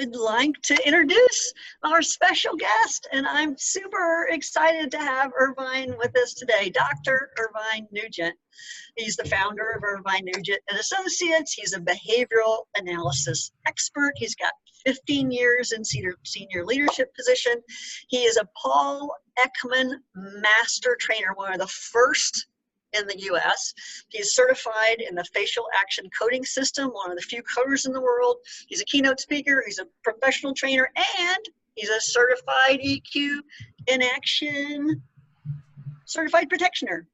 would like to introduce our special guest, and I'm super excited to have Irvine with us today, Dr. Irvine Nugent. He's the founder of Irvine Nugent Associates. He's a behavioral analysis expert. He's got 15 years in senior leadership position. He is a Paul Ekman master trainer, one of the first in the US. He's certified in the facial action coding system, one of the few coders in the world. He's a keynote speaker, he's a professional trainer, and he's a certified EQ in action, certified practitioner,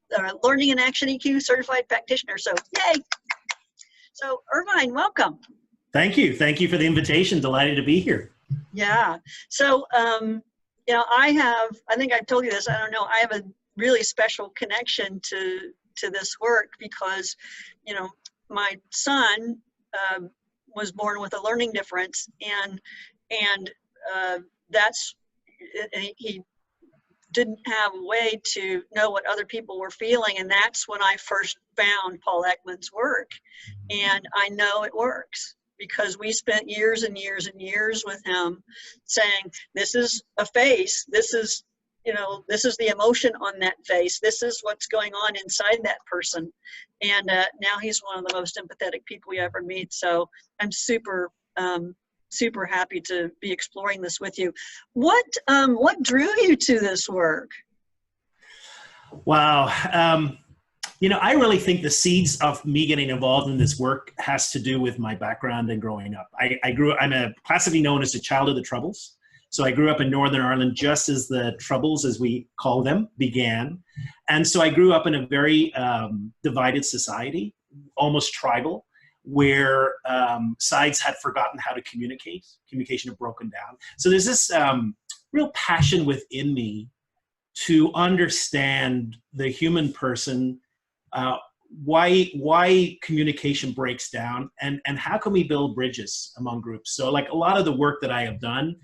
learning in action EQ certified practitioner. So yay. So Irvine, welcome. Thank you. Thank you for the invitation. Delighted to be here. Yeah. So, you know, I think I've told you this, I don't know, I have a really special connection to this work because, you know, my son was born with a learning difference, and he didn't have a way to know what other people were feeling, and that's when I first found Paul Ekman's work, and I know it works because we spent years and years and years with him saying, this is a face, this is, you know, this is the emotion on that face, this is what's going on inside that person. And now he's one of the most empathetic people we ever meet. So I'm super happy to be exploring this with you. What drew you to this work? Wow. You know, I really think the seeds of me getting involved in this work has to do with my background and growing up. I'm classically known as a child of the Troubles. So I grew up in Northern Ireland just as the Troubles, as we call them, began. And so I grew up in a very divided society, almost tribal, where sides had forgotten how to communicate. Communication had broken down. So there's this real passion within me to understand the human person, why communication breaks down, and how can we build bridges among groups. So like a lot of the work that I have done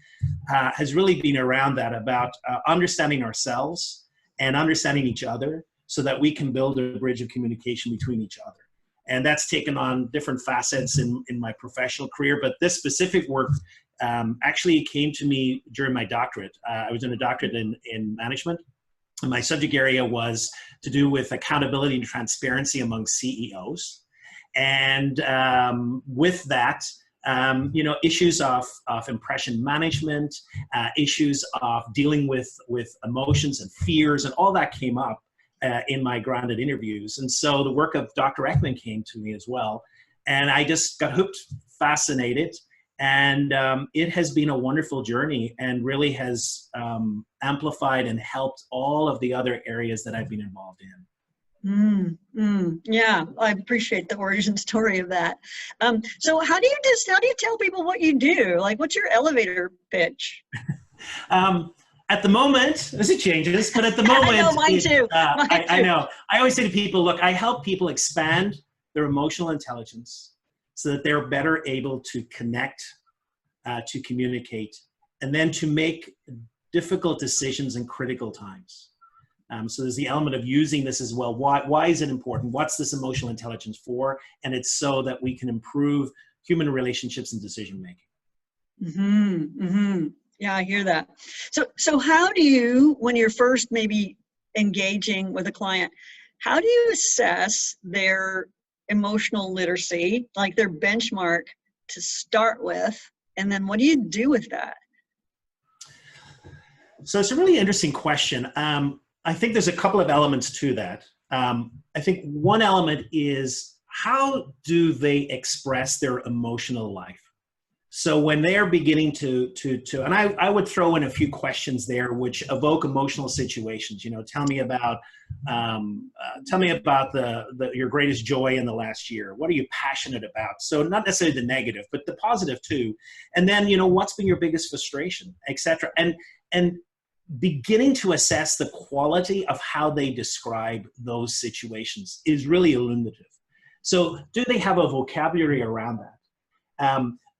has really been around that, about understanding ourselves and understanding each other so that we can build a bridge of communication between each other. And that's taken on different facets in my professional career, but this specific work actually came to me during my doctorate. I was in a doctorate in management. And my subject area was to do with accountability and transparency among CEOs. And with that, you know, issues of impression management, issues of dealing with emotions and fears, and all that came up in my grounded interviews. And so the work of Dr. Ekman came to me as well. And I just got hooked, fascinated. And it has been a wonderful journey and really has amplified and helped all of the other areas that I've been involved in. Yeah, I appreciate the origin story of that. So how do you tell people what you do? Like, what's your elevator pitch? At the moment, as it changes, but at the moment, I know, mine too. I know. I always say to people, look, I help people expand their emotional intelligence so that they're better able to connect, to communicate, and then to make difficult decisions in critical times. So there's the element of using this as well. Why is it important? What's this emotional intelligence for? And it's so that we can improve human relationships and decision making. Yeah, I hear that. So how do you, when you're first maybe engaging with a client, how do you assess their emotional literacy, like their benchmark to start with, and then what do you do with that? So it's a really interesting question. I think there's a couple of elements to that. I think one element is, how do they express their emotional life? So when they're beginning to and I would throw in a few questions there which evoke emotional situations. You know, tell me about your greatest joy in the last year. What are you passionate about? So not necessarily the negative, but the positive too. And then, you know, what's been your biggest frustration, etc. And beginning to assess the quality of how they describe those situations is really illuminative. So do they have a vocabulary around that?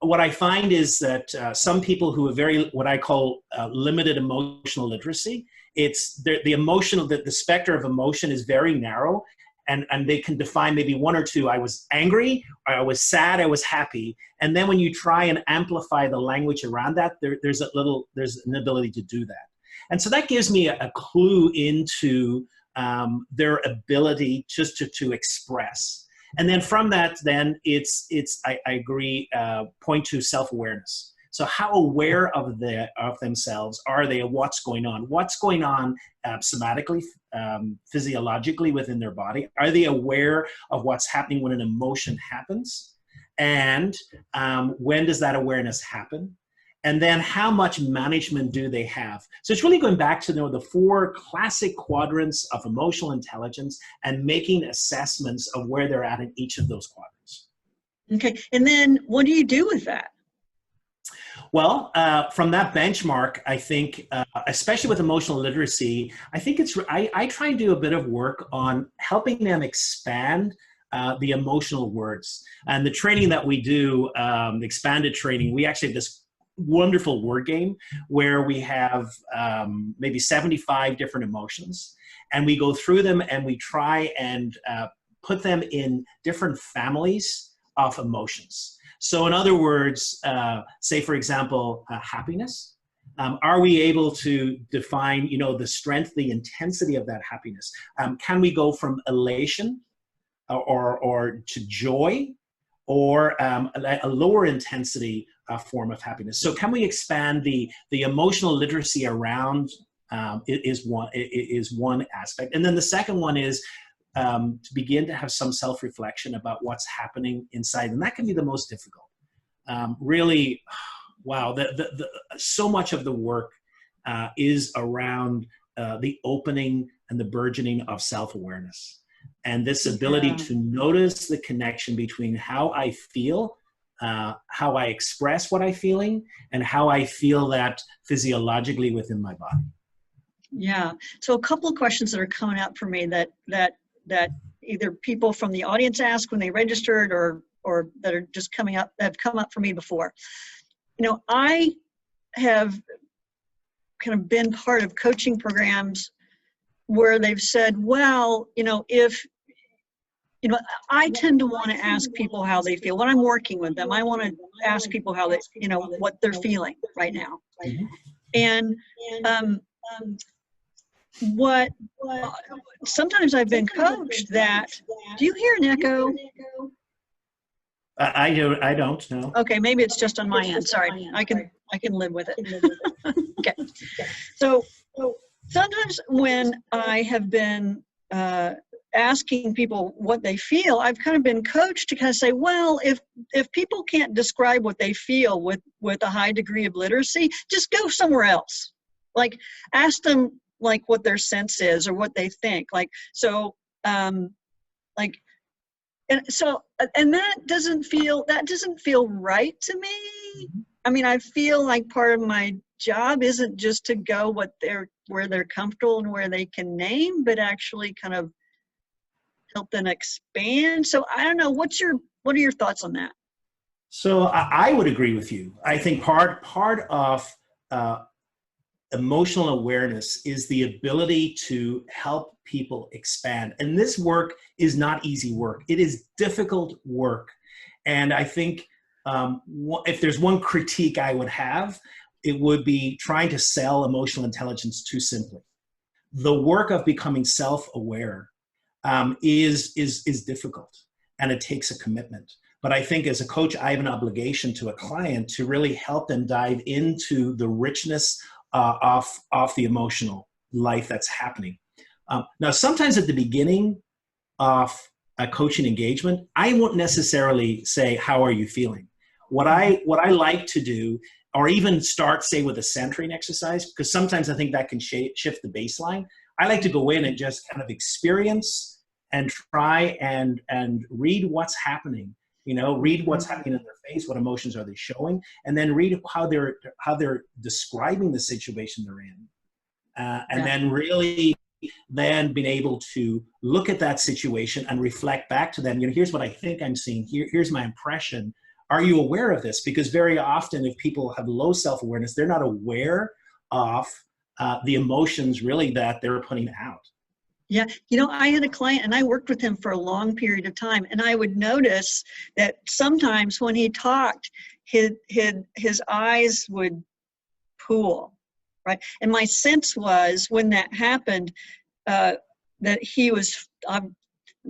What I find is that some people who have what I call limited emotional literacy, it's the specter of emotion is very narrow, And they can define maybe one or two. I was angry, or I was sad, I was happy. And then when you try and amplify the language around that, there's an ability to do that. And so that gives me a clue into their ability just to express. And then from that, then I agree, point to self-awareness. So how aware of themselves are they of what's going on? What's going on somatically, physiologically within their body? Are they aware of what's happening when an emotion happens? And when does that awareness happen? And then how much management do they have? So it's really going back to the four classic quadrants of emotional intelligence and making assessments of where they're at in each of those quadrants. Okay, and then what do you do with that? Well, from that benchmark, I think, especially with emotional literacy, I think I try and do a bit of work on helping them expand the emotional words. And the training that we do, the expanded training, we actually have this wonderful word game where we have maybe 75 different emotions, and we go through them and we try and put them in different families of emotions. So in other words, say for example, happiness. Are we able to define, the strength, the intensity of that happiness? Can we go from elation or to joy, or a lower intensity form of happiness? So can we expand the emotional literacy around is one aspect. And then the second one is to begin to have some self-reflection about what's happening inside. And that can be the most difficult. Really, wow, so much of the work is around the opening and the burgeoning of self-awareness. And this ability to notice the connection between how I feel, how I express what I'm feeling, and how I feel that physiologically within my body. Yeah. So a couple of questions that are coming up for me that either people from the audience ask when they registered, or that are just coming up, that have come up for me before. I have kind of been part of coaching programs where they've said, well, if, I tend to want to ask people how they feel when I'm working with them. I want to ask people how they, what they're feeling right now. Mm-hmm. And what sometimes I've been coached that, do you hear an echo? I don't know. Okay, maybe it's just on my end. Sorry, I can live with it. Okay, so sometimes when I have been asking people what they feel, I've kind of been coached to kind of say, well, if people can't describe what they feel with a high degree of literacy, just go somewhere else. Like, ask them like what their sense is or what they think. And that doesn't feel right to me. I mean, I feel like part of my job isn't just to go where they're comfortable and where they can name, but actually kind of help them expand. So I don't know, what are your thoughts on that? So I would agree with you. I think part of emotional awareness is the ability to help people expand. And this work is not easy work. It is difficult work. And I think if there's one critique I would have, it would be trying to sell emotional intelligence too simply. The work of becoming self-aware is difficult, and it takes a commitment. But I think as a coach, I have an obligation to a client to really help them dive into the richness of the emotional life that's happening. Now, sometimes at the beginning of a coaching engagement, I won't necessarily say, how are you feeling? What I like to do, or even start, say, with a centering exercise, because sometimes I think that can shift the baseline. I like to go in and just kind of experience and try and read what's happening. Read what's happening in their face, what emotions are they showing, and then read how they're describing the situation they're in, then really being able to look at that situation and reflect back to them. Here's what I think I'm seeing. Here's my impression. Are you aware of this? Because very often, if people have low self-awareness, they're not aware of the emotions really that they're putting out. Yeah, I had a client and I worked with him for a long period of time, and I would notice that sometimes when he talked, his eyes would pool, right? And my sense was when that happened, that he was, I'm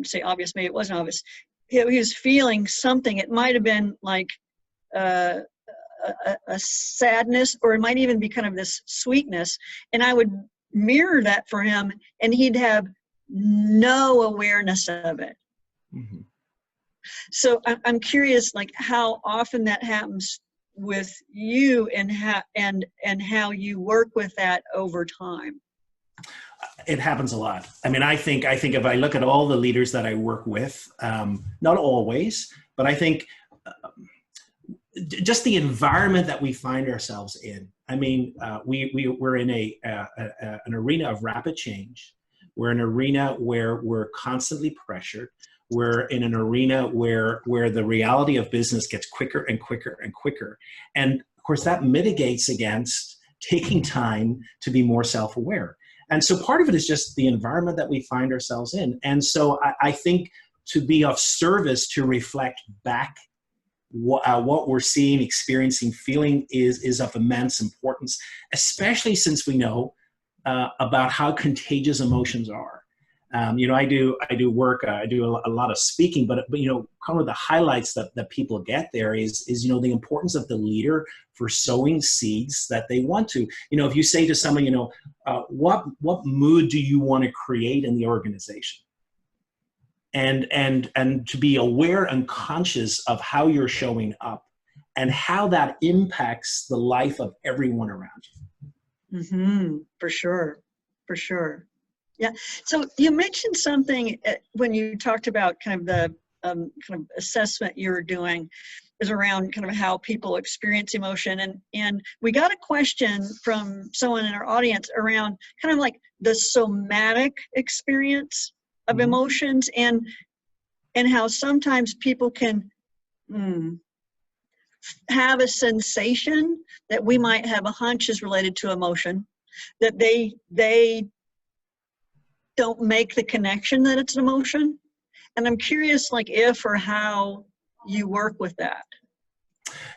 say obvious, maybe it wasn't obvious, he was feeling something. It might have been like uh, a sadness, or it might even be kind of this sweetness. And I would mirror that for him, and he'd have no awareness of it. Mm-hmm. So I'm curious, like how often that happens with you, and how you work with that over time. It happens a lot. I mean, I think if I look at all the leaders that I work with, not always, but I think just the environment that we find ourselves in. I mean, we're in an arena of rapid change. We're in an arena where we're constantly pressured. We're in an arena where the reality of business gets quicker and quicker and quicker. And of course, that mitigates against taking time to be more self-aware. And so part of it is just the environment that we find ourselves in. And so I think to be of service, to reflect back what we're seeing, experiencing, feeling is of immense importance, especially since we know about how contagious emotions are. I do work, I do a lot of speaking, but kind of the highlights that people get there is the importance of the leader for sowing seeds that they want to. If you say to someone, what mood do you want to create in the organization? And to be aware and conscious of how you're showing up and how that impacts the life of everyone around you. Mm-hmm. For sure. Yeah. So you mentioned something when you talked about kind of the kind of assessment you were doing is around kind of how people experience emotion. And we got a question from someone in our audience around kind of like the somatic experience of Mm-hmm. emotions, and how sometimes people can have a sensation that we might have a hunch is related to emotion, that they don't make the connection that it's an emotion. And I'm curious, like, if or how you work with that.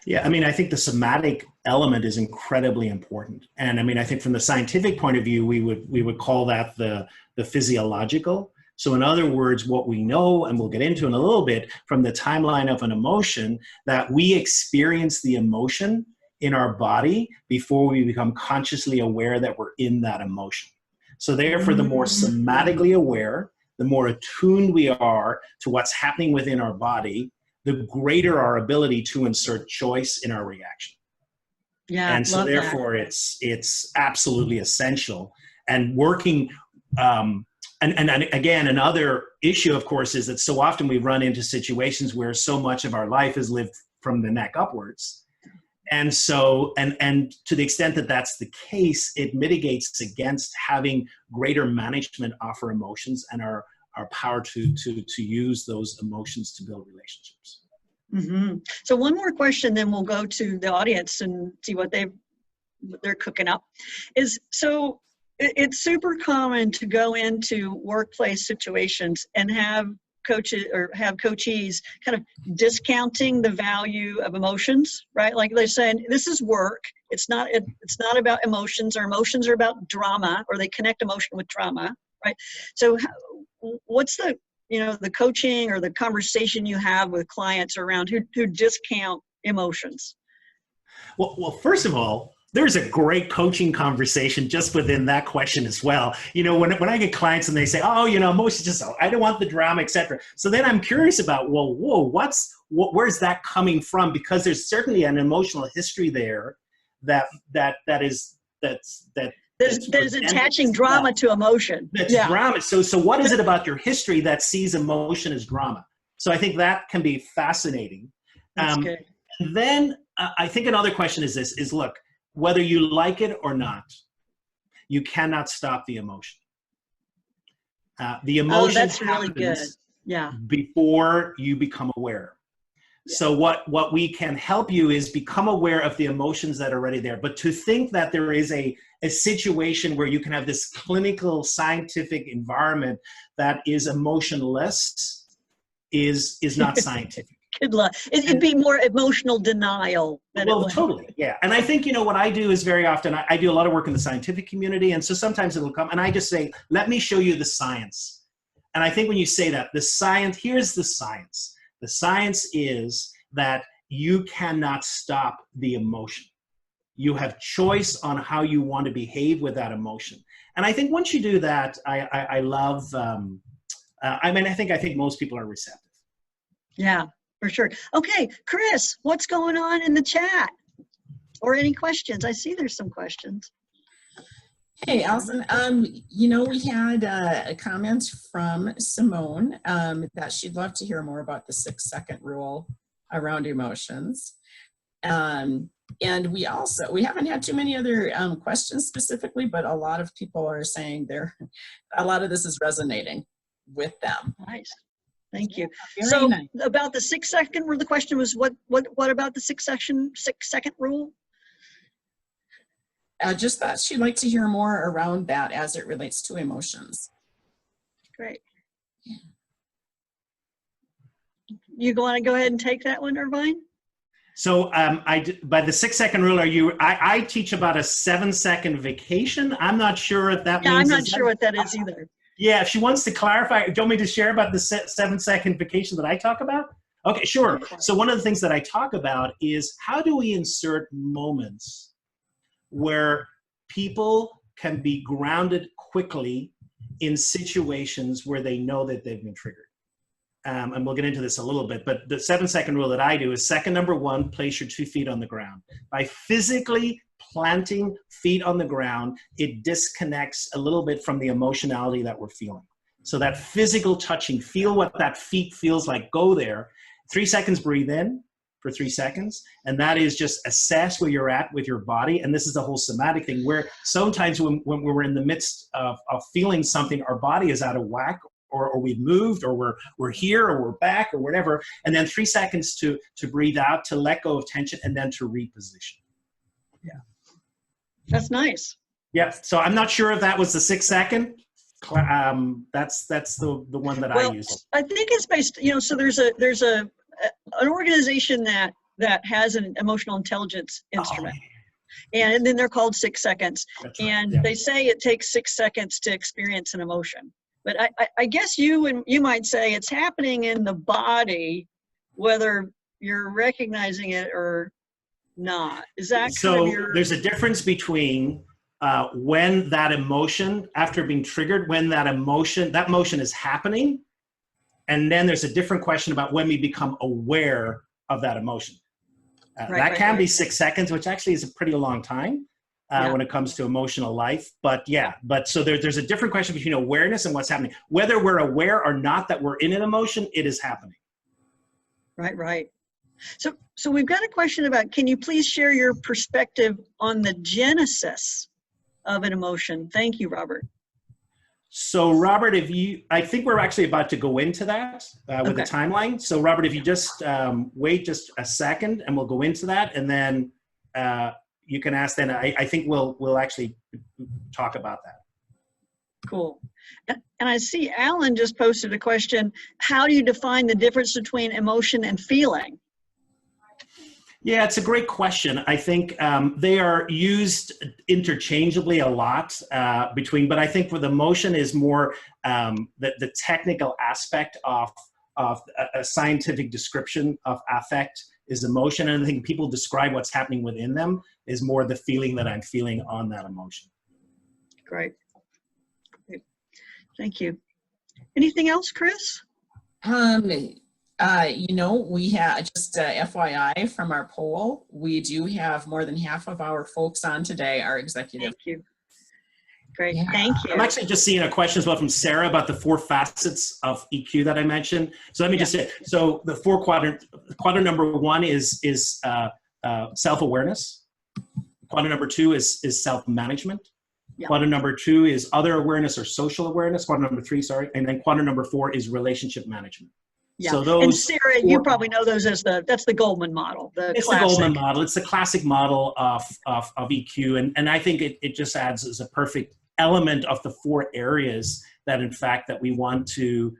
Yeah, I mean, I think the somatic element is incredibly important. And I mean, I think from the scientific point of view, we would call that the physiological. So in other words, what we know, and we'll get into in a little bit, from the timeline of an emotion, that we experience the emotion in our body before we become consciously aware that we're in that emotion. So therefore, the more somatically aware, the more attuned we are to what's happening within our body, the greater our ability to insert choice in our reaction. Yeah, and so therefore it's absolutely essential. And working, and again, another issue, of course, is that so often we run into situations where so much of our life is lived from the neck upwards. And so, and to the extent that that's the case, it mitigates against having greater management of our emotions and our power to use those emotions to build relationships. Mm-hmm. So one more question, then we'll go to the audience and see what they're cooking up. So it's super common to go into workplace situations and have coaches or have coachees kind of discounting the value of emotions, right? Like they're saying, this is work. It's not about emotions, or emotions are about drama, or they connect emotion with drama, right? So what's the coaching or the conversation you have with clients around who discount emotions? Well, first of all, there's a great coaching conversation just within that question as well. When I get clients and they say, oh, emotions just, I don't want the drama, etc. So then I'm curious about, well, where's that coming from? Because there's certainly an emotional history there there's attaching drama to emotion. That's drama. So what is it about your history that sees emotion as drama? So I think that can be fascinating. That's good. And then I think another question is this, look, whether you like it or not, you cannot stop the emotion. The emotion that's really good. Yeah. Before you become aware. So what we can help you is become aware of the emotions that are already there. But to think that there is a situation where you can have this clinical scientific environment that is emotionless is not scientific. Good luck. It'd be more emotional denial than well, totally, yeah. And I think, what I do is very often, I do a lot of work in the scientific community, and so sometimes it'll come, and I just say, let me show you the science. And I think when you say that, the science, here's the science. The science is that you cannot stop the emotion. You have choice on how you want to behave with that emotion. And I think once you do that, I love, I think most people are receptive. Yeah. For sure. Okay, Chris, what's going on in the chat? Or any questions? I see there's some questions. Hey, Allison. We had a comment from Simone that she'd love to hear more about the 6-second rule around emotions. And we haven't had too many other questions specifically, but a lot of people are saying a lot of this is resonating with them. Nice. Thank you. Very so nice. About the 6-second rule, the question was what about the 6-second rule? Just that she'd like to hear more around that as it relates to emotions. Great. Yeah. You want to go ahead and take that one, Irvine? So by the 6-second rule, I teach about a 7-second vacation. I'm not sure if that means. I'm not sure what that is either. Yeah, if she wants to clarify, do you want me to share about the 7-second vacation that I talk about? Okay, sure. So one of the things that I talk about is how do we insert moments where people can be grounded quickly in situations where they know that they've been triggered. And we'll get into this a little bit, but the 7-second rule that I do is second number 1, place your 2 feet on the ground. By physically planting feet on the ground, it disconnects a little bit from the emotionality that we're feeling. So that physical touching, feel what that feet feels like, go there. 3 seconds, breathe in for 3 seconds. And that is just assess where you're at with your body. And this is the whole somatic thing where sometimes when we're in the midst of feeling something, our body is out of whack, or we've moved, or we're here, or we're back, or whatever. And then 3 seconds to breathe out, to let go of tension, and then to reposition. Yeah. That's nice. Yeah, so I'm not sure if that was the 6-second. That's the one that I use. I think it's based, so there's an organization that has an emotional intelligence instrument. And then they're called 6 seconds. Right. And they say it takes 6 seconds to experience an emotion. But I guess you might say it's happening in the body, whether you're recognizing it or not. Is that so? There's a difference between when that emotion, after being triggered, when that motion is happening, and then there's a different question about when we become aware of that emotion. That can be 6 seconds, which actually is a pretty long time when it comes to emotional life. But so there's a different question between awareness and what's happening. Whether we're aware or not that we're in an emotion, it is happening. Right. So we've got a question about, can you please share your perspective on the genesis of an emotion? Thank you, Robert. So Robert, I think we're actually about to go into that with the timeline. So Robert, if you just wait just a second and we'll go into that, and then you can ask then. I think we'll actually talk about that. Cool. And I see Alan just posted a question. How do you define the difference between emotion and feeling? Yeah, it's a great question. I think they are used interchangeably a lot but I think for the emotion is more the technical aspect of a scientific description of affect is emotion. And I think people describe what's happening within them is more the feeling that I'm feeling on that emotion. Great. Thank you. Anything else, Chris? We have just FYI from our poll, we do have more than half of our folks on today are executive. Thank you. Great, thank you. I'm actually just seeing a question as well from Sarah about the 4 facets of EQ that I mentioned. So let me just say, so the 4 quadrant number 1 is self-awareness. Quadrant number 2 is self-management. Quadrant number 2 is other awareness or social awareness. Quadrant number 3, and then quadrant number 4 is relationship management. Yeah. So And those Sarah, you probably know those as that's the Goldman model, the it's classic. the Goldman model. It's the classic model of EQ. And I think it just adds as a perfect element of the 4 areas that, in fact, that we want to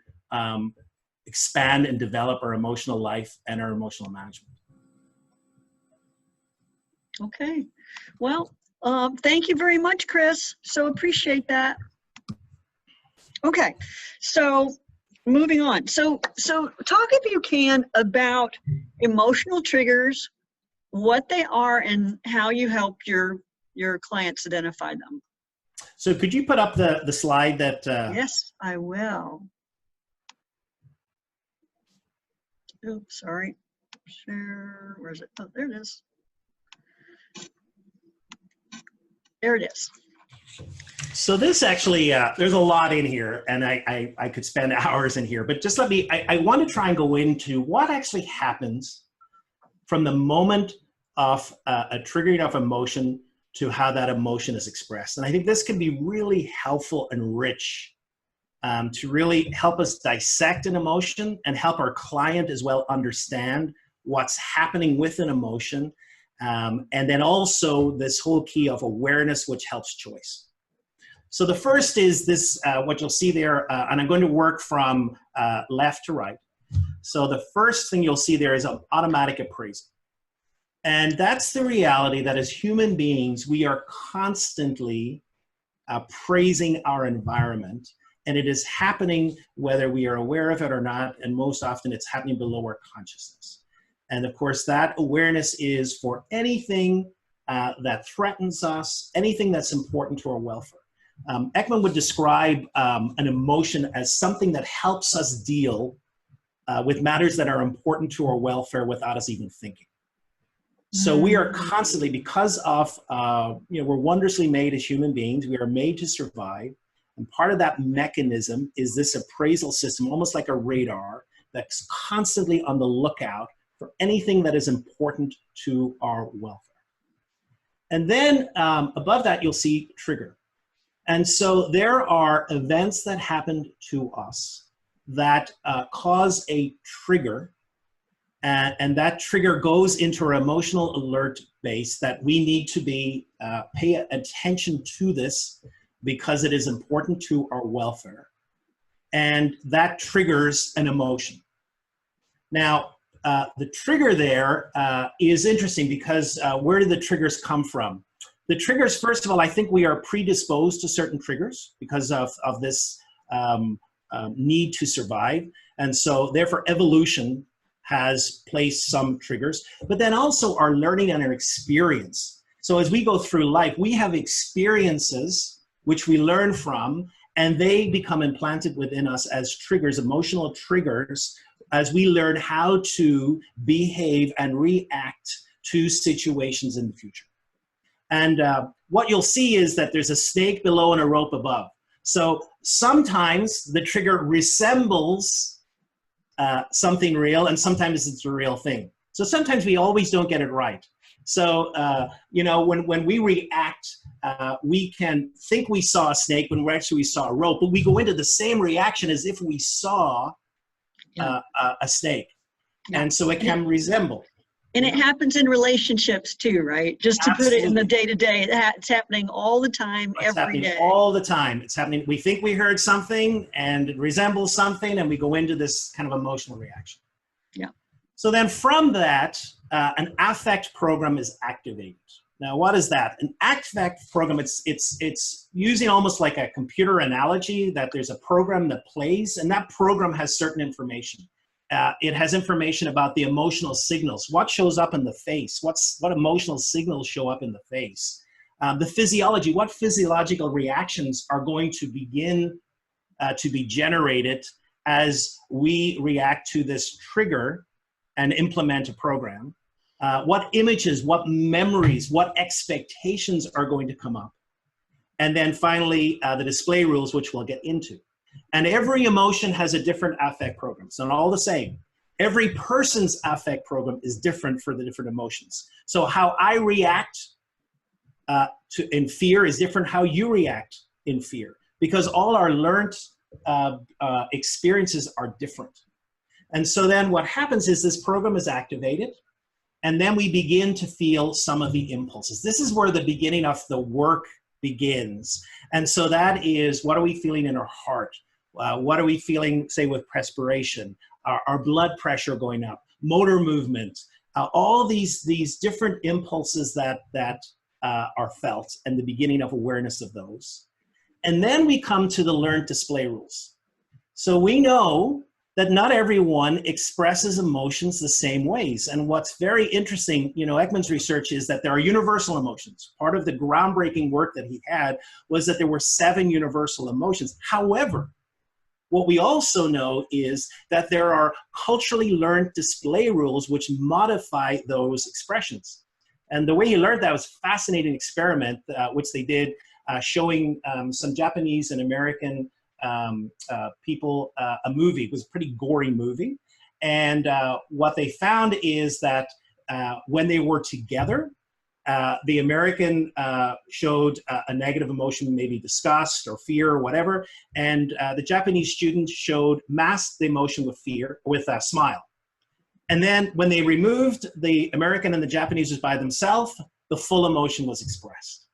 expand and develop our emotional life and our emotional management. Okay. Well, thank you very much, Chris. So appreciate that. Okay. So moving on. So talk, if you can, about emotional triggers, what they are, and how you help your clients identify them. So could you put up the slide that? Yes, I will. Oops, sorry. Share. Where is it? Oh, there it is. There it is. So this actually, there's a lot in here, and I could spend hours in here, but just let me, I want to try and go into what actually happens from the moment of a triggering of emotion to how that emotion is expressed. And I think this can be really helpful and rich to really help us dissect an emotion and help our client as well understand what's happening with an emotion. And then also this whole key of awareness, which helps choice. So the first is this, what you'll see there, and I'm going to work from left to right. So the first thing you'll see there is an automatic appraisal. And that's the reality that as human beings, we are constantly appraising our environment. And it is happening whether we are aware of it or not. And most often it's happening below our consciousness. And of course, that awareness is for anything that threatens us, anything that's important to our welfare. Ekman would describe an emotion as something that helps us deal with matters that are important to our welfare without us even thinking. So we are constantly, because of, we're wondrously made as human beings, we are made to survive. And part of that mechanism is this appraisal system, almost like a radar, that's constantly on the lookout for anything that is important to our welfare. And then above that, you'll see trigger. And so there are events that happen to us that cause a trigger, and that trigger goes into our emotional alert base that we need to be pay attention to this because it is important to our welfare. And that triggers an emotion. Now, the trigger there is interesting because where do the triggers come from? The triggers, first of all, I think we are predisposed to certain triggers because of this need to survive. And so therefore evolution has placed some triggers, but then also our learning and our experience. So as we go through life, we have experiences which we learn from, and they become implanted within us as triggers, emotional triggers, as we learn how to behave and react to situations in the future. And what you'll see is that there's a snake below and a rope above. So sometimes the trigger resembles something real, and sometimes it's a real thing. So sometimes we always don't get it right. So, when we react, we can think we saw a snake when we actually saw a rope, but we go into the same reaction as if we saw a snake. Yeah. And so it can resemble. And it happens in relationships too, right? Just to Absolutely. Put it in the day-to-day, it's happening all the time, every day. All the time. It's happening. We think we heard something and it resembles something, and we go into this kind of emotional reaction. Yeah. So then from that, an affect program is activated. Now, what is that? An affect program, it's using almost like a computer analogy, that there's a program that plays, and that program has certain information. It has information about the emotional signals. What shows up in the face? What emotional signals show up in the face? The physiology, what physiological reactions are going to begin to be generated as we react to this trigger and implement a program? What images, what memories, what expectations are going to come up? And then finally, the display rules, which we'll get into. And every emotion has a different affect program. It's not all the same. Every person's affect program is different for the different emotions. So how I react in fear is different how you react in fear, because all our learned experiences are different. And so then what happens is this program is activated, and then we begin to feel some of the impulses. This is where the beginning of the work begins. And so that is, what are we feeling in our heart? What are we feeling, say, with perspiration? Our blood pressure going up, motor movement, all these different impulses that are felt, and the beginning of awareness of those. And then we come to the learned display rules. So we know that not everyone expresses emotions the same ways. And what's very interesting, Ekman's research is that there are universal emotions. Part of the groundbreaking work that he had was that there were 7 universal emotions. However, what we also know is that there are culturally learned display rules which modify those expressions. And the way he learned that was a fascinating experiment, which they did, showing some Japanese and American people a movie. It was a pretty gory movie. And what they found is that when they were together, the American showed a negative emotion, maybe disgust or fear or whatever. And the Japanese student masked the emotion with fear, with a smile. And then when they removed the American and the Japanese by themselves, the full emotion was expressed.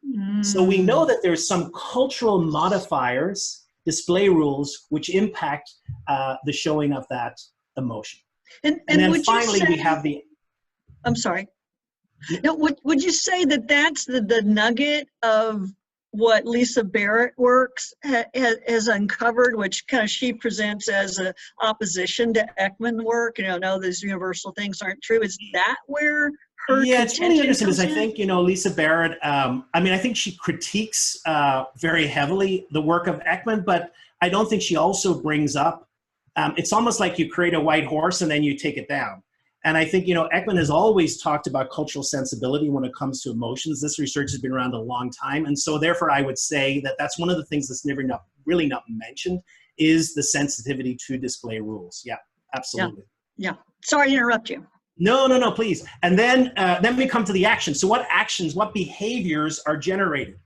So we know that there's some cultural modifiers, display rules, which impact the showing of that emotion. And then finally we have the... I'm sorry. Now, would you say that that's the nugget of what Lisa Barrett works has uncovered, which kind of she presents as an opposition to Ekman work? No, those universal things aren't true. Is that where her it's really interesting because I think, Lisa Barrett, I think she critiques very heavily the work of Ekman, but I don't think she also brings up, it's almost like you create a white horse and then you take it down. And I think, Ekman has always talked about cultural sensibility when it comes to emotions. This research has been around a long time. And so therefore, I would say that that's one of the things that's really not mentioned is the sensitivity to display rules. Yeah, absolutely. Yeah. Sorry to interrupt you. No, please. And then we come to the actions. So what behaviors are generated?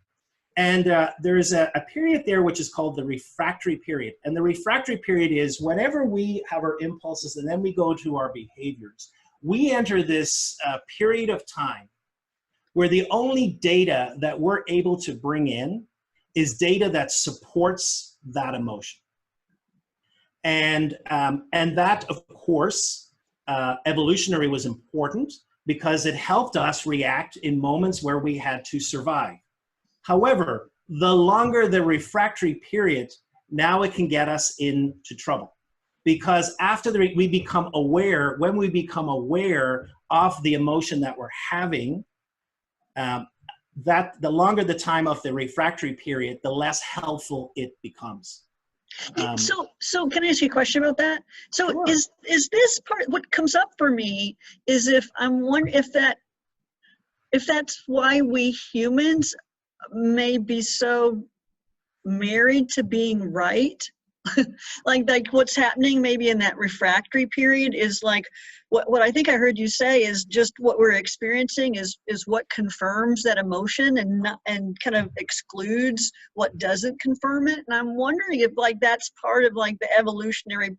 And there's a period there which is called the refractory period. And the refractory period is whenever we have our impulses and then we go to our behaviors, we enter this period of time where the only data that we're able to bring in is data that supports that emotion. And that, of course, evolutionary was important because it helped us react in moments where we had to survive. However, the longer the refractory period, now it can get us into trouble. Because after we become aware, when we become aware of the emotion that we're having, that the longer the time of the refractory period, the less helpful it becomes. So can I ask you a question about that? So sure. Is this part, what comes up for me is if I'm wondering if that's why we humans may be so married to being right. like what's happening maybe in that refractory period is like what I think I heard you say is just what we're experiencing is what confirms that emotion and kind of excludes what doesn't confirm it. And I'm wondering if that's part of the evolutionary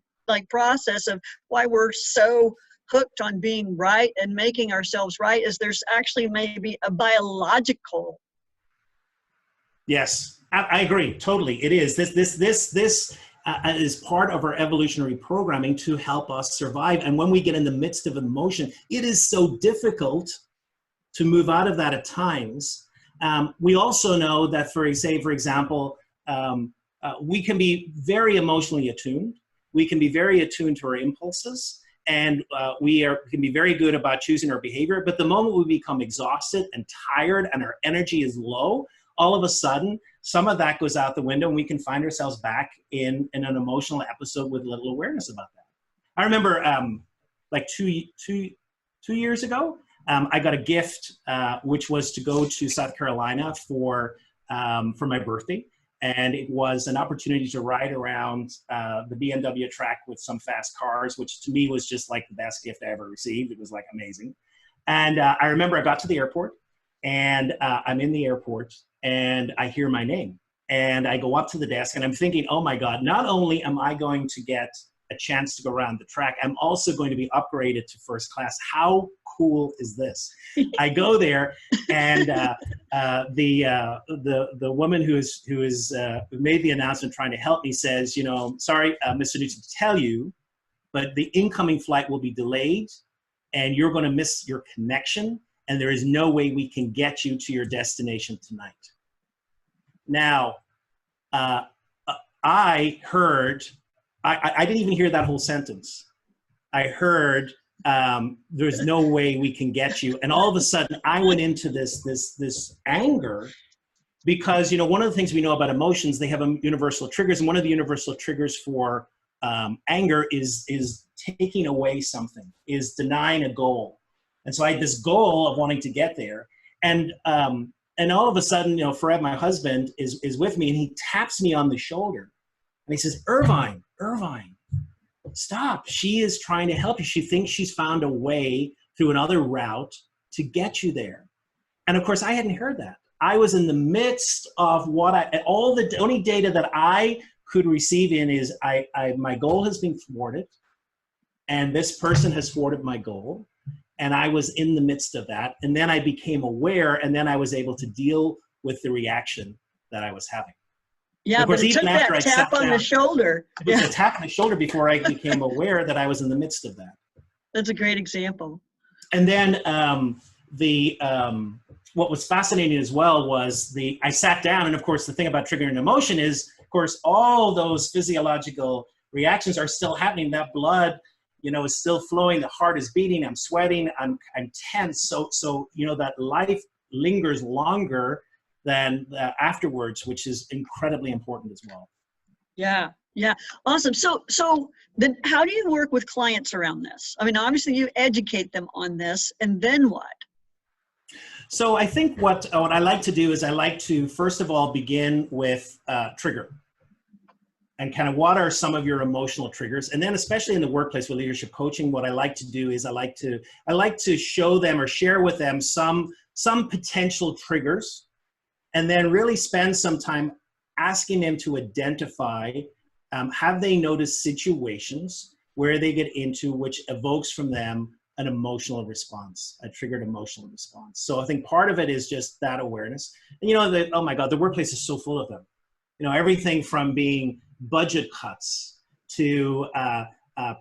process of why we're so hooked on being right and making ourselves right, is there's actually maybe a biological. Yes, I agree. Totally. It is. This is part of our evolutionary programming to help us survive. And when we get in the midst of emotion, it is so difficult to move out of that at times. We also know that, for example, we can be very emotionally attuned. We can be very attuned to our impulses. And we can be very good about choosing our behavior. But the moment we become exhausted and tired and our energy is low, all of a sudden, some of that goes out the window and we can find ourselves back in an emotional episode with little awareness about that. I remember two years ago, I got a gift, which was to go to South Carolina for my birthday. And it was an opportunity to ride around the BMW track with some fast cars, which to me was just like the best gift I ever received. It was amazing. And I remember I got to the airport and I'm in the airport and I hear my name and I go up to the desk and I'm thinking, oh my God, not only am I going to get a chance to go around the track. I'm also going to be upgraded to first class. How cool is this? I go there, and the woman who made the announcement trying to help me says, sorry, Mr. Nugent, to tell you, but the incoming flight will be delayed, and you're going to miss your connection, and there is no way we can get you to your destination tonight. Now, I heard, I didn't even hear that whole sentence. I heard, there's no way we can get you. And all of a sudden I went into this anger, because, one of the things we know about emotions, they have universal triggers. And one of the universal triggers for anger is taking away something, is denying a goal. And so I had this goal of wanting to get there. And all of a sudden, Fred, my husband, is with me, and he taps me on the shoulder. And he says, Irvine, stop. She is trying to help you. She thinks she's found a way through another route to get you there. And of course, I hadn't heard that. I was in the midst of the only data that I could receive in is my goal has been thwarted, and this person has thwarted my goal. And I was in the midst of that. And then I became aware, and then I was able to deal with the reaction that I was having. Yeah, but it took that tap on the shoulder. It was a tap on the shoulder before I became aware that I was in the midst of that. That's a great example. And then what was fascinating as well was I sat down, and of course the thing about triggering an emotion is, of course, all those physiological reactions are still happening. That blood, is still flowing. The heart is beating. I'm sweating. I'm tense. So that life lingers longer than afterwards, which is incredibly important as well. Yeah. Awesome. So then how do you work with clients around this? I mean, obviously you educate them on this, and then what? So I think what I like to do is I like to, first of all, begin with trigger. And kind of what are some of your emotional triggers? And then especially in the workplace with leadership coaching, what I like to do is I like to show them or share with them some potential triggers, and then really spend some time asking them to identify, have they noticed situations where they get into which evokes from them an emotional response, a triggered emotional response. So I think part of it is just that awareness. And oh my God, the workplace is so full of them. Everything from being budget cuts to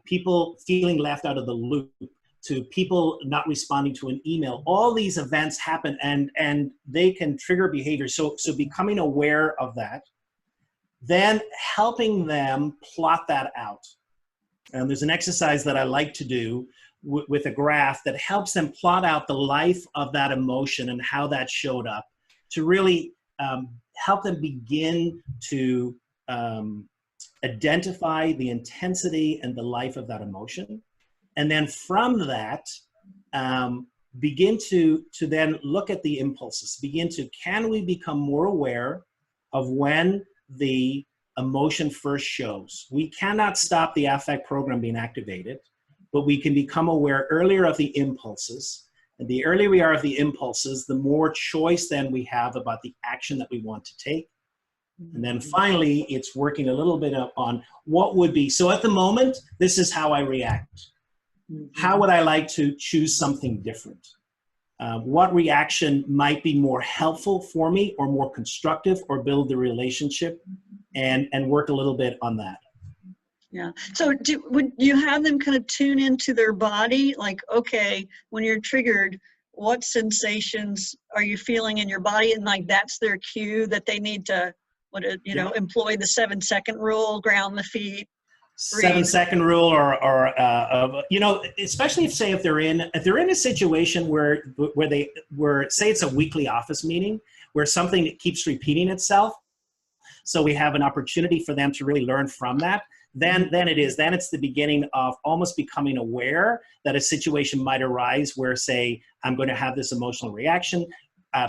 people feeling left out of the loop, to people not responding to an email. All these events happen, and they can trigger behavior. So becoming aware of that, then helping them plot that out. And there's an exercise that I like to do with a graph that helps them plot out the life of that emotion and how that showed up, to really help them begin to identify the intensity and the life of that emotion. And then from that, begin to then look at the impulses, can we become more aware of when the emotion first shows? We cannot stop the affect program being activated, but we can become aware earlier of the impulses. And the earlier we are of the impulses, the more choice then we have about the action that we want to take. And then finally, it's working a little bit on what would be. So at the moment, this is how I react. How would I like to choose something different? What reaction might be more helpful for me, or more constructive, or build the relationship, and work a little bit on that. Yeah. So would you have them kind of tune into their body? Like, okay, when you're triggered, what sensations are you feeling in your body? And like, that's their cue that they need to, employ the 7-second rule, ground the feet. 7-second rule, or especially if they're in a situation where say it's a weekly office meeting where something keeps repeating itself. So we have an opportunity for them to really learn from that. Then it's the beginning of almost becoming aware that a situation might arise where, say, I'm going to have this emotional reaction,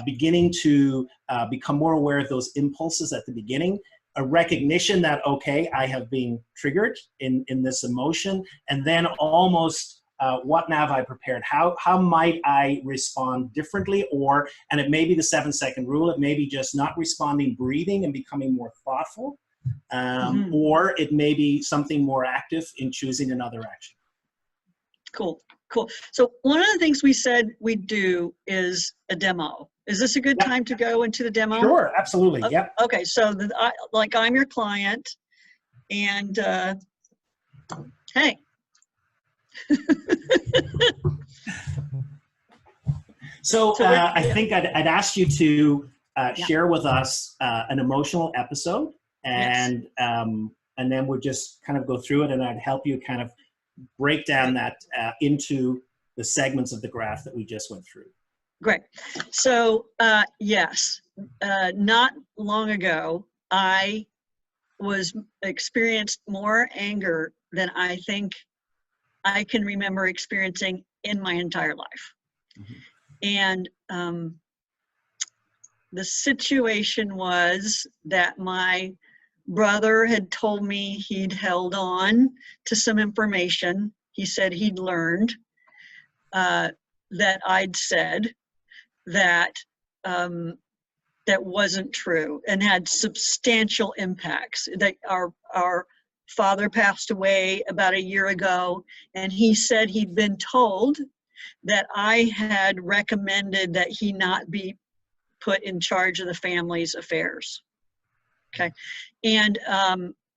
beginning to become more aware of those impulses at the beginning, a recognition that, okay, I have been triggered in this emotion, and then almost what now have I prepared? How might I respond differently? And it may be the 7-second rule, it may be just not responding, breathing, and becoming more thoughtful. or it may be something more active in choosing another action. Cool. Cool. So one of the things we said we'd do is a demo. Is this a good time to go into the demo? Sure, absolutely. Yep. Okay, so I'm your client, and hey. So I think I'd ask you to share with us an emotional episode, and then we'll just kind of go through it, and I'd help you kind of break down that into the segments of the graph that we just went through. Great. So yes, not long ago, I experienced more anger than I think I can remember experiencing in my entire life. And the situation was that my brother had told me he'd held on to some information he said he'd learned that I'd said that that wasn't true and had substantial impacts. That our father passed away about a year ago, and he said he'd been told that I had recommended that he not be put in charge of the family's affairs. Okay, and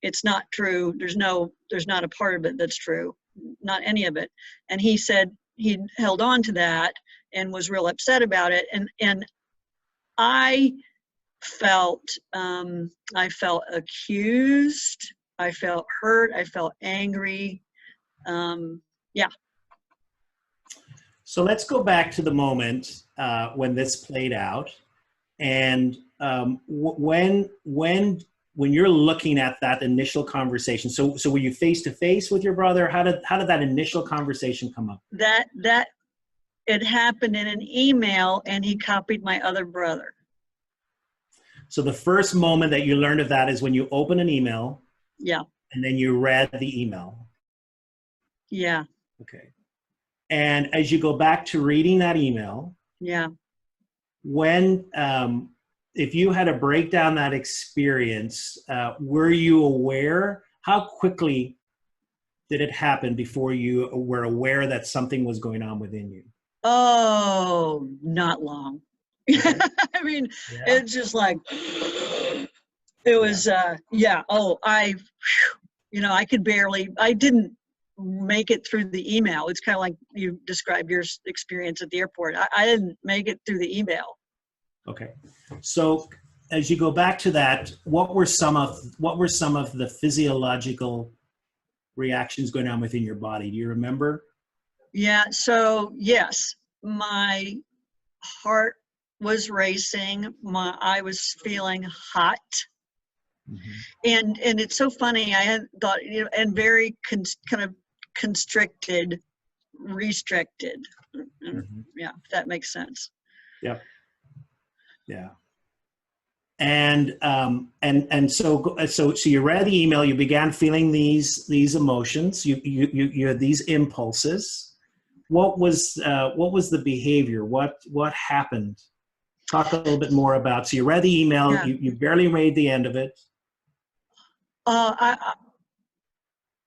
it's not true. There's not a part of it that's true, not any of it. And he said he held on to that and was real upset about it. And I felt accused. I felt hurt. I felt angry. Yeah. So let's go back to the moment when this played out, and when you're looking at that initial conversation. So were you face to face with your brother? How did that initial conversation come up? That it happened in an email, and he copied my other brother. So the first moment that you learned of that is when you open an email. Yeah. And then you read the email. Yeah. Okay. And as you go back to reading that email, yeah, when if you had to break down that experience, were you aware? How quickly did it happen before you were aware that something was going on within you? Oh, not long. Okay. I mean, it's just like it was. Oh, I didn't make it through the email. It's kind of like you described your experience at the airport. I didn't make it through the email. Okay. So as you go back to that, what were some of the physiological reactions going on within your body? Do you remember? Yeah. So yes, my heart was racing. I was feeling hot. Mm-hmm. And it's so funny. I had thought, and very kind of constricted, restricted. Mm-hmm. Yeah, if that makes sense. Yep. Yeah. And so you read the email. You began feeling these emotions. You had these impulses. What was the behavior? What happened? Talk a little bit more about. So you read the email. Yeah. You barely read the end of it. I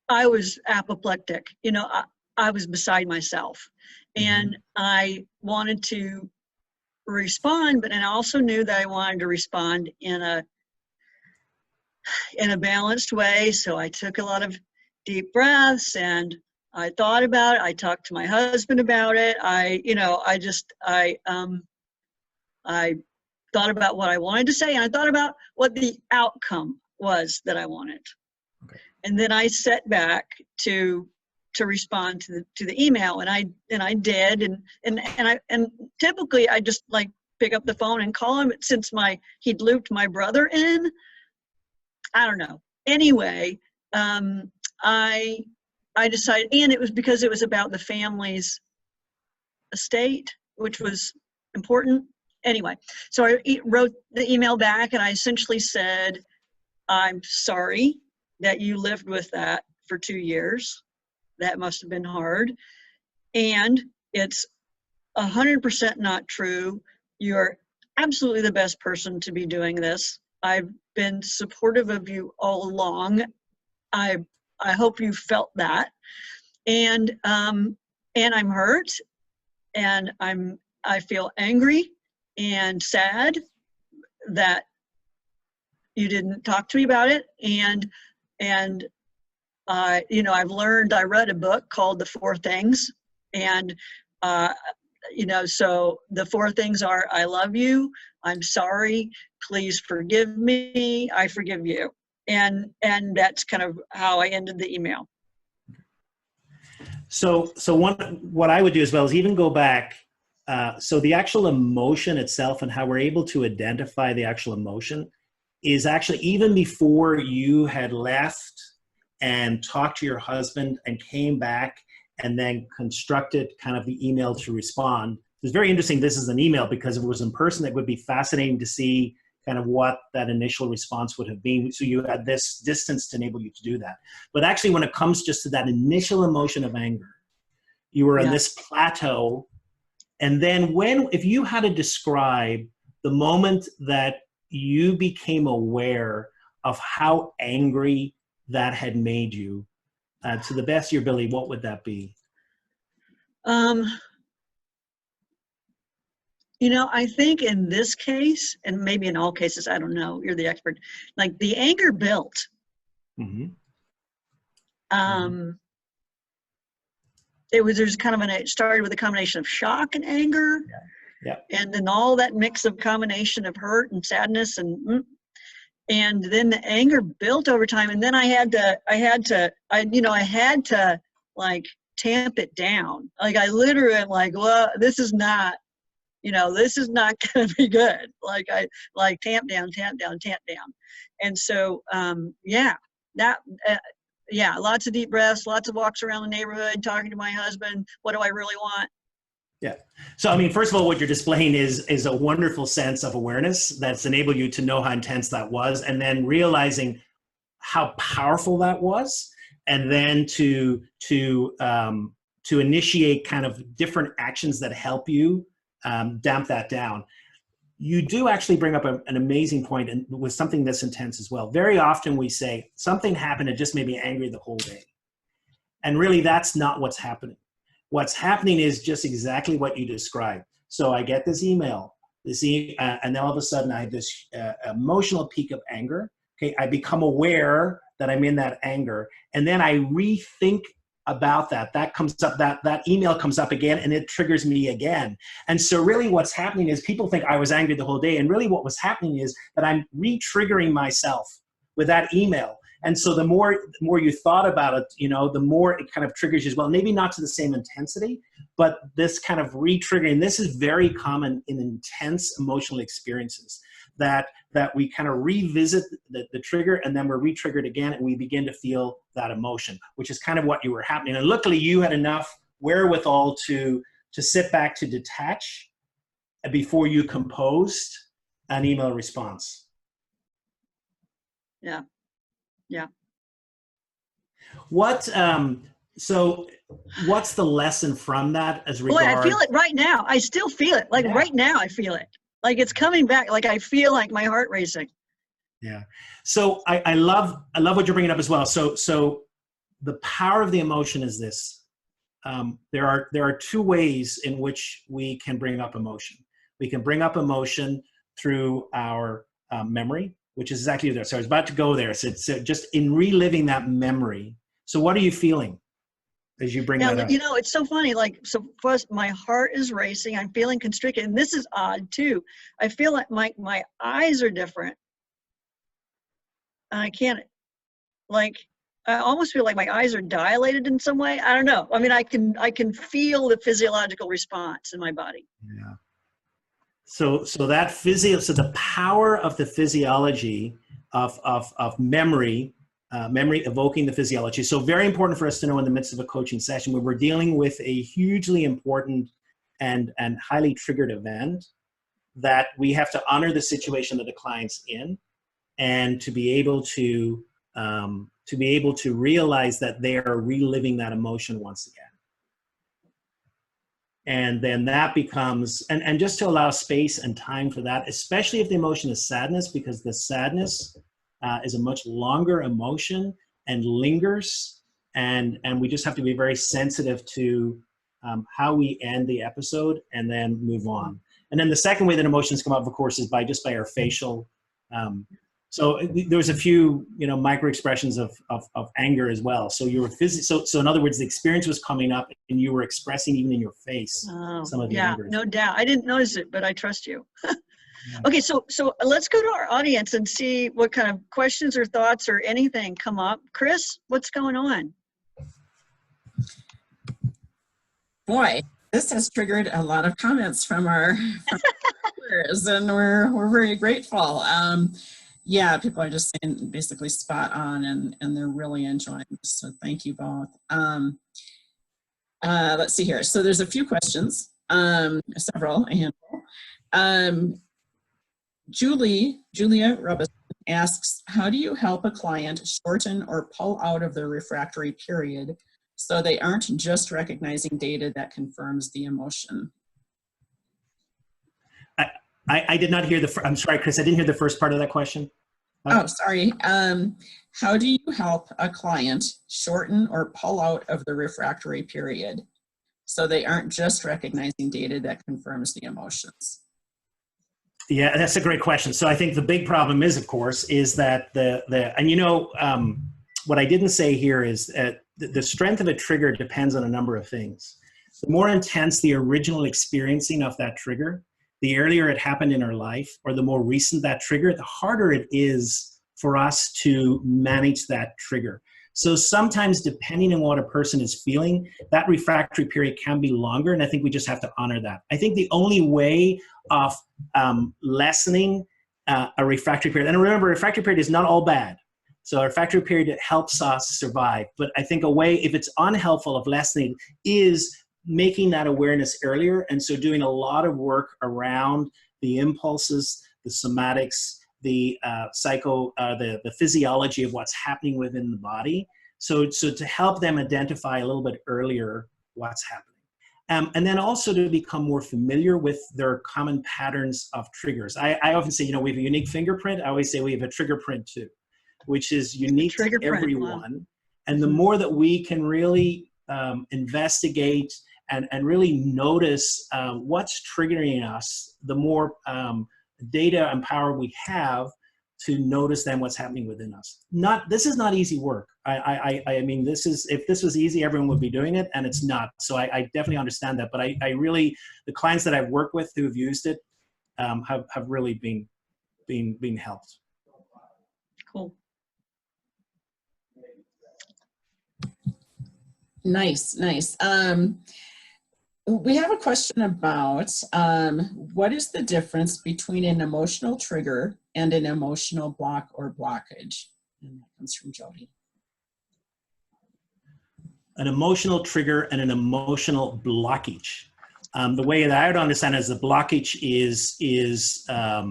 was apoplectic. I was beside myself, and I wanted to respond, but I also knew that I wanted to respond in a balanced way. So I took a lot of deep breaths, and I thought about it. I talked to my husband about it. I thought about what I wanted to say, and I thought about what the outcome was that I wanted. Okay. And then I sat back to respond to the email, and I did, and typically I just like pick up the phone and call him, since he'd looped my brother in. I don't know. Anyway, I decided, and it was because it was about the family's estate, which was important. Anyway, so I wrote the email back, and I essentially said, I'm sorry that you lived with that for 2 years. That must have been hard. And it's 100% not true. You're absolutely the best person to be doing this. I've been supportive of you all along. I hope you felt that. And I'm hurt, and I feel angry and sad that you didn't talk to me about it. And you know, I've learned, I read a book called The Four Things, and you know, so the four things are: I love you, I'm sorry, please forgive me, I forgive you. And that's kind of how I ended the email. So what I would do as well is even go back. So the actual emotion itself and how we're able to identify the actual emotion is actually even before you had left and talked to your husband and came back and then constructed kind of the email to respond. It's very interesting this is an email, because if it was in person, it would be fascinating to see kind of what that initial response would have been. So you had this distance to enable you to do that. But actually, when it comes just to that initial emotion of anger, you were on this plateau. And then if you had to describe the moment that you became aware of how angry that had made you, to the best of your ability, what would that be? You know, I think in this case, and maybe in all cases, I don't know, you're the expert, like the anger built. Mm-hmm. There's kind of it started with a combination of shock and anger. Yeah. And then all that mix of combination of hurt and sadness, and then the anger built over time. And then I had to like tamp it down. Like I literally am like, well, this is not going to be good. Like I tamp down. And so, lots of deep breaths, lots of walks around the neighborhood, talking to my husband. What do I really want? Yeah. So, I mean, first of all, what you're displaying is a wonderful sense of awareness that's enabled you to know how intense that was, and then realizing how powerful that was, and then to initiate kind of different actions that help you damp that down. You do actually bring up an amazing point, and with something this intense as well. Very often we say something happened, it just made me angry the whole day. And really that's not what's happening. What's happening is just exactly what you described. So I get this email, and then all of a sudden I have this emotional peak of anger. Okay, I become aware that I'm in that anger, and then I rethink about that. That comes up, that email comes up again, and it triggers me again. And so really what's happening is people think I was angry the whole day, and really what was happening is that I'm re-triggering myself with that email. And so the more you thought about it, the more it kind of triggers you as well. Maybe not to the same intensity, but this kind of re-triggering. This is very common in intense emotional experiences, that we kind of revisit the trigger, and then we're re-triggered again, and we begin to feel that emotion, which is kind of what you were happening. And luckily you had enough wherewithal to sit back, to detach before you composed an email response. Yeah. So what's the lesson from that as regards? Boy, I feel it right now. I still feel it. Like right now I feel it. Like it's coming back. Like I feel like my heart racing. Yeah. So I love what you're bringing up as well. So the power of the emotion is this. There are two ways in which we can bring up emotion. We can bring up emotion through our memory, which is exactly there. So I was about to go there. So it's just in reliving that memory. So what are you feeling as you bring that up? It's so funny. Like, so first my heart is racing. I'm feeling constricted. And this is odd too. I feel like my eyes are different. I can't, like, I almost feel like my eyes are dilated in some way. I don't know. I mean, I can feel the physiological response in my body. Yeah. So the power of the physiology of memory, memory evoking the physiology. So very important for us to know in the midst of a coaching session where we're dealing with a hugely important and highly triggered event, that we have to honor the situation that the client's in, and to be able to realize that they are reliving that emotion once again. And then that becomes, and just to allow space and time for that, especially if the emotion is sadness, because the sadness is a much longer emotion and lingers. And we just have to be very sensitive to how we end the episode and then move on. And then the second way that emotions come up, of course, is by our facial. So there's a few, micro expressions of anger as well. So you were so in other words, the experience was coming up and you were expressing even in your face some of the anger. No doubt. I didn't notice it, but I trust you. Okay, so let's go to our audience and see what kind of questions or thoughts or anything come up. Chris, what's going on? Boy, this has triggered a lot of comments from our viewers, and we're very grateful. Yeah, people are just saying basically spot on, and they're really enjoying this. So thank you both. Let's see here. So there's a few questions, several, a handful. Julia Robinson asks, how do you help a client shorten or pull out of the refractory period so they aren't just recognizing data that confirms the emotion? I did not hear I'm sorry, Chris, I didn't hear the first part of that question. Oh, sorry. How do you help a client shorten or pull out of the refractory period so they aren't just recognizing data that confirms the emotions? Yeah, that's a great question. So I think the big problem is, of course, is that what I didn't say here is that the strength of a trigger depends on a number of things. The more intense the original experiencing of that trigger, the earlier it happened in our life, or the more recent that trigger, the harder it is for us to manage that trigger. So sometimes, depending on what a person is feeling, that refractory period can be longer, and I think we just have to honor that. I think the only way of lessening a refractory period, and remember, a refractory period is not all bad. So a refractory period helps us survive. But I think a way, if it's unhelpful, of lessening is making that awareness earlier. And so doing a lot of work around the impulses, the somatics, the the physiology of what's happening within the body. So to help them identify a little bit earlier what's happening. And then also to become more familiar with their common patterns of triggers. I often say, we have a unique fingerprint. I always say we have a trigger print too, which is unique to everyone. Wow. And the more that we can really investigate and really notice what's triggering us, the more data and power we have to notice then what's happening within us. This is not easy work. I mean, if this was easy, everyone would be doing it, and it's not. So I definitely understand that. But I really, the clients that I've worked with who have used it have really been helped. Cool. Nice. We have a question about what is the difference between an emotional trigger and an emotional block or blockage? And that comes from Jody. An emotional trigger and an emotional blockage. The way that I would understand it is the blockage is a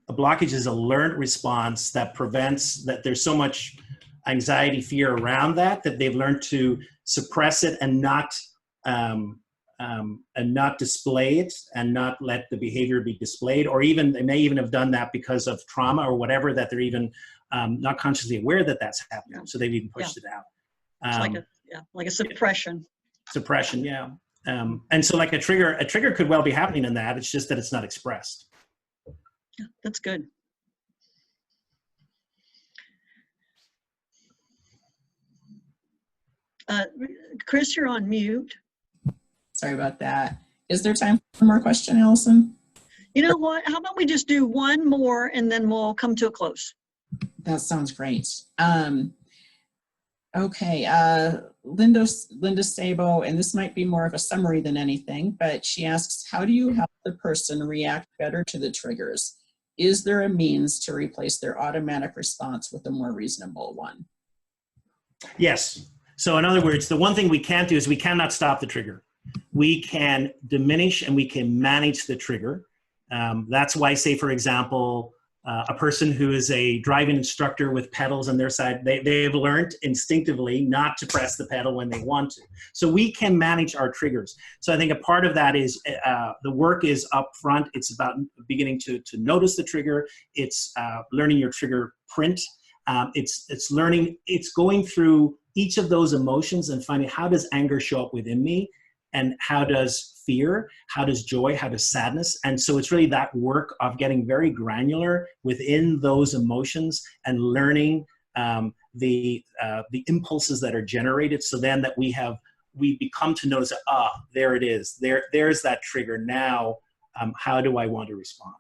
blockage is a learned response that prevents that there's so much anxiety, fear around that they've learned to suppress it and not display it and not let the behavior be displayed, or even they may even have done that because of trauma or whatever, that they're even not consciously aware that that's happening. Yeah. So they've even pushed it out. It's like a suppression. Suppression, yeah. And so like a trigger could well be happening in that. It's just that it's not expressed. Yeah, that's good. Chris, you're on mute. Sorry about that. Is there time for more question, Allison? You know what? How about we just do one more and then we'll come to a close? That sounds great. Okay, Linda Sabo, and this might be more of a summary than anything, but she asks, how do you help the person react better to the triggers? Is there a means to replace their automatic response with a more reasonable one? Yes. So in other words, the one thing we can't do is we cannot stop the trigger. We can diminish and we can manage the trigger. That's why, say, for example, a person who is a driving instructor with pedals on their side, they've learned instinctively not to press the pedal when they want to. So we can manage our triggers. So I think a part of that is the work is up front. It's about beginning to notice the trigger. It's learning your trigger print. It's learning, it's going through each of those emotions and finding how does anger show up within me, and how does fear, how does joy, how does sadness. And so it's really that work of getting very granular within those emotions and learning the impulses that are generated, so then that we become to notice, there it is, there's that trigger. Now how do I want to respond?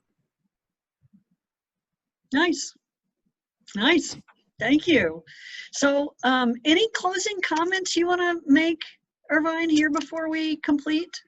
Nice. Nice. Thank you. So any closing comments you want to make, Irvine, here before we complete?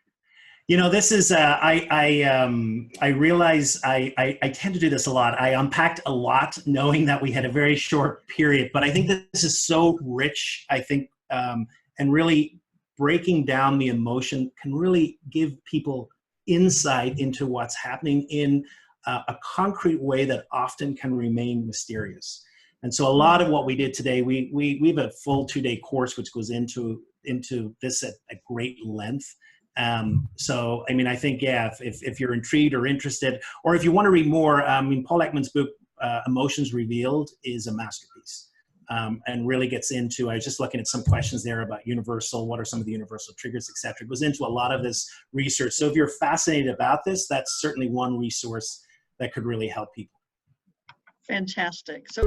You know, this is, I realize I tend to do this a lot. I unpacked a lot knowing that we had a very short period, but I think that this is so rich, I think, and really breaking down the emotion can really give people insight into what's happening in a concrete way that often can remain mysterious. And so a lot of what we did today, we have a full 2-day course which goes into this at great length. So, I mean, I think, yeah, if you're intrigued or interested, or if you want to read more, I mean, Paul Ekman's book, Emotions Revealed, is a masterpiece, and really gets into, I was just looking at some questions there about universal, what are some of the universal triggers, et cetera. It goes into a lot of this research. So if you're fascinated about this, that's certainly one resource that could really help people. Fantastic. So